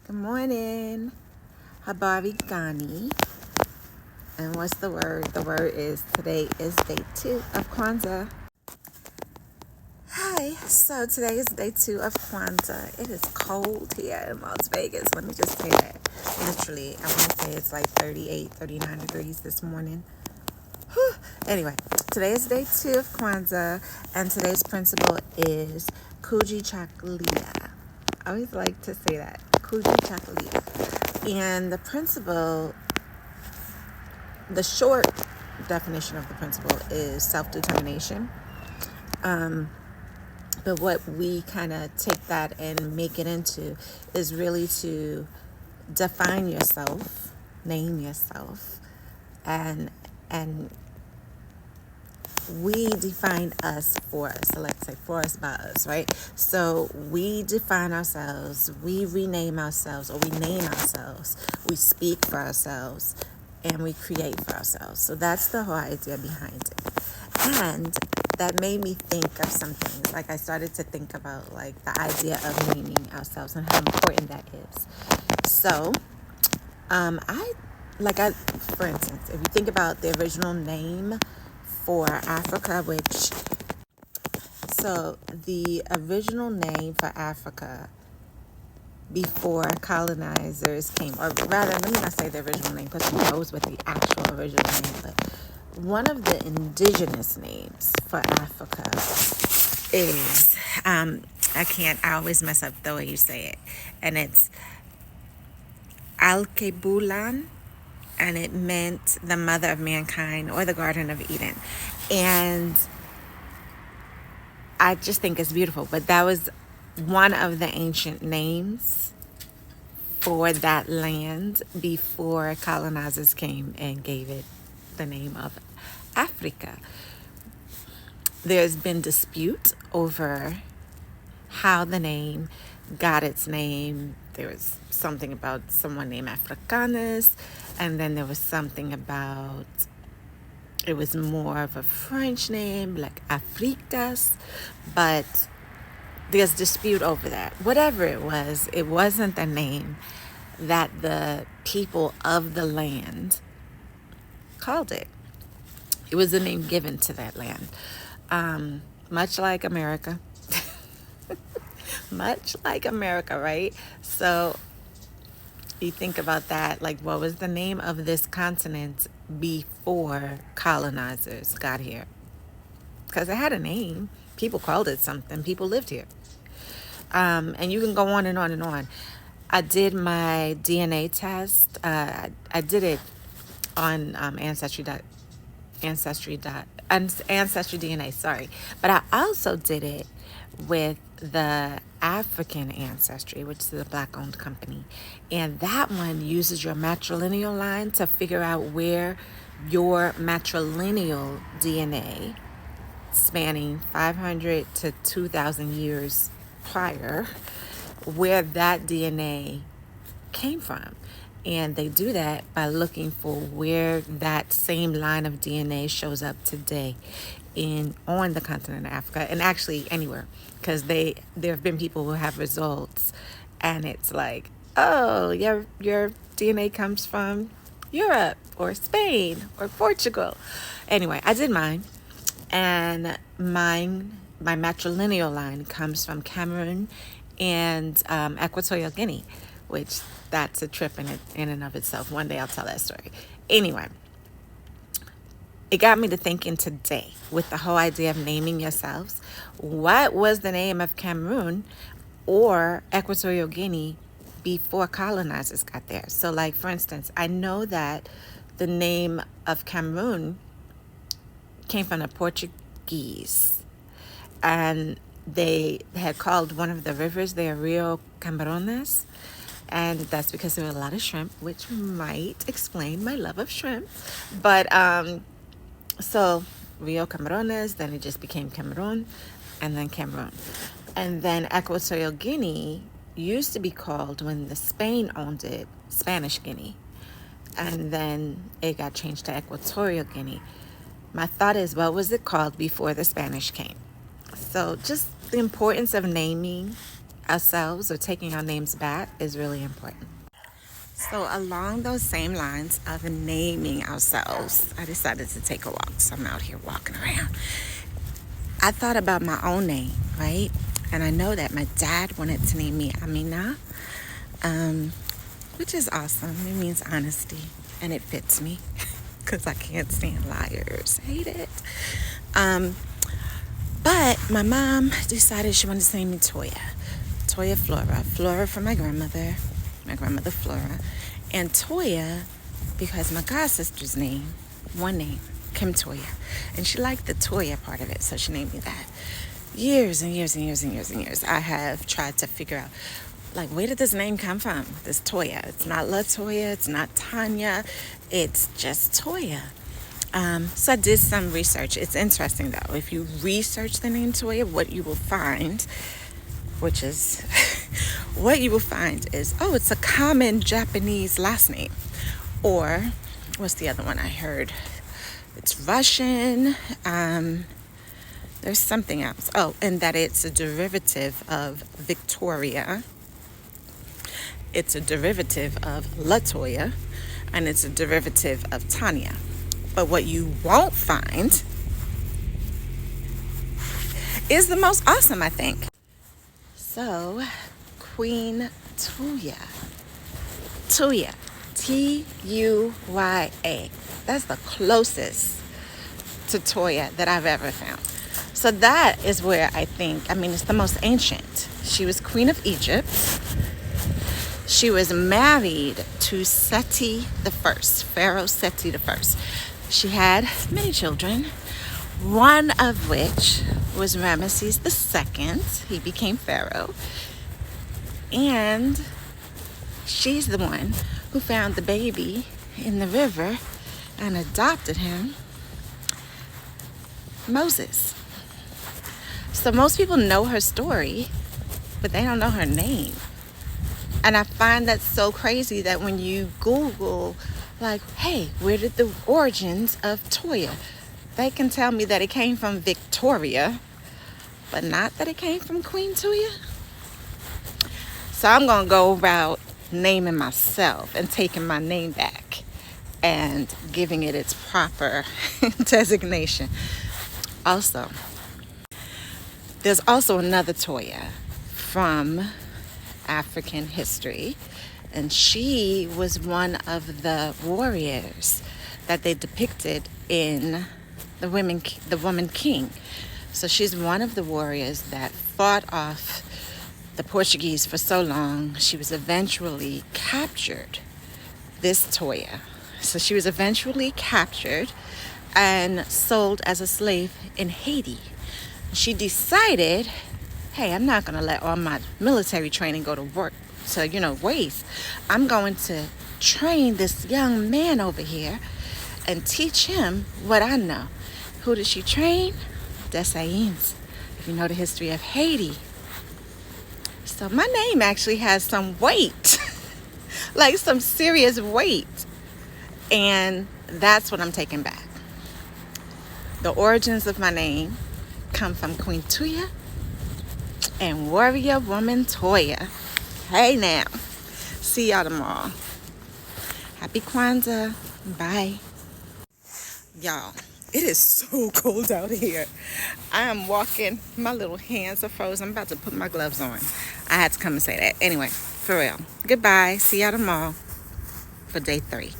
Good morning. Habari Gani. And what's the word? The word is today is day 2 of Kwanzaa. Hi. So today is day 2 of Kwanzaa. It is cold here in Las Vegas. Let me just say that. Literally, I want to say it's like 38, 39 degrees this morning. Whew. Anyway, today is day 2 of Kwanzaa, and today's principle is Kujichagulia. I always like to say that. Kujichagulia. And the principle, the short definition of the principle is self-determination. But what we kind of take that and make it into is really to define yourself, name yourself, and we define us for us. So let's say for us by us, right? So we define ourselves, we rename ourselves, or we name ourselves, we speak for ourselves, and we create for ourselves. So that's the whole idea behind it. And that made me think of some things. Like I started to think about like the idea of naming ourselves and how important that is. So for instance, if you think about the original name for Africa, so the original name for Africa before colonizers came, or rather, let me not say the original name because who knows what the actual original name, but one of the indigenous names for Africa is, I always mess up the way you say it, and it's Alkebulan, and it meant the mother of mankind or the Garden of Eden. And I just think it's beautiful. But that was one of the ancient names for that land before colonizers came and gave it the name of Africa. There's been dispute over how the name got its name. There was something about someone named Africanus, and then there was something about it was more of a French name like Africas, but there's dispute over that. Whatever it was, it wasn't the name that the people of the land called it. It was a name given to that land, much like America. Much like America, right? So you think about that, like what was the name of this continent before colonizers got here? Because it had a name. People called it something. People lived here. And you can go on and on and on. I did my DNA test. I did it on Ancestry DNA, sorry. But I also did it with the African Ancestry, which is a Black-owned company. And that one uses your matrilineal line to figure out where your matrilineal DNA, spanning 500 to 2,000 years prior, where that DNA came from. And they do that by looking for where that same line of DNA shows up today on the continent of Africa, and actually anywhere, because there have been people who have results and it's like, oh, your DNA comes from Europe or Spain or Portugal. Anyway, I did mine, and my matrilineal line comes from Cameroon and Equatorial Guinea, which that's a trip in and of itself. One day I'll tell that story. Anyway, it got me to thinking today with the whole idea of naming yourselves. What was the name of Cameroon or Equatorial Guinea before colonizers got there? So like, for instance, I know that the name of Cameroon came from the Portuguese, and they had called one of the rivers there Rio Camarones, and that's because there were a lot of shrimp, which might explain my love of shrimp. But so Rio Camarones, then it just became Cameroon, and then Cameroon. And then Equatorial Guinea used to be called, when the Spain owned it, Spanish Guinea. And then it got changed to Equatorial Guinea. My thought is, what was it called before the Spanish came? So just the importance of naming ourselves or taking our names back is really important. So along those same lines of naming ourselves, I decided to take a walk. So I'm out here walking around. I thought about my own name, right? And I know that my dad wanted to name me Amina, which is awesome. It means honesty, and it fits me because I can't stand liars. Hate it. But my mom decided she wanted to name me Toya. Toya Flora. Flora for my grandmother Flora. And Toya because my god sister's name, one name, Kim Toya. And she liked the Toya part of it, so she named me that. Years and years and years and years and years, I have tried to figure out, like, where did this name come from? This Toya. It's not LaToya, it's not Tanya, it's just Toya. So I did some research. It's interesting though. If you research the name Toya, what you will find, oh, it's a common Japanese last name. Or, what's the other one I heard? It's Russian. There's something else. Oh, and that it's a derivative of Victoria. It's a derivative of LaToya. And it's a derivative of Tanya. But what you won't find is the most awesome, I think. So, Queen Tuya. Tuya. T-U-Y-A. That's the closest to Toya that I've ever found. So that is where I think, it's the most ancient. She was Queen of Egypt. She was married to Seti the First, Pharaoh Seti the First. She had many children, one of which was Ramesses II. He became Pharaoh. And she's the one who found the baby in the river and adopted him, Moses. So most people know her story, but they don't know her name. And I find that so crazy that when you Google, like, hey, where did the origins of Toya? They can tell me that it came from Victoria, but not that it came from Queen Toya. So I'm going to go about naming myself and taking my name back and giving it its proper designation. Also, there's also another Toya from African history, and she was one of the warriors that they depicted in the Woman King. So she's one of the warriors that fought off the Portuguese for so long. She was eventually captured, this Toya. So she was eventually captured and sold as a slave in Haiti. She decided, hey, I'm not going to let all my military training go to waste. I'm going to train this young man over here and teach him what I know. Who did she train? Dessains, if you know the history of Haiti. So my name actually has some weight, like some serious weight. And that's what I'm taking back. The origins of my name come from Queen Tuya and warrior woman Toya. Hey now. See y'all tomorrow. Happy Kwanzaa. Bye. Y'all, it is so cold out here. I am walking. My little hands are frozen. I'm about to put my gloves on. I had to come and say that. Anyway, for real. Goodbye. See y'all tomorrow for day 3.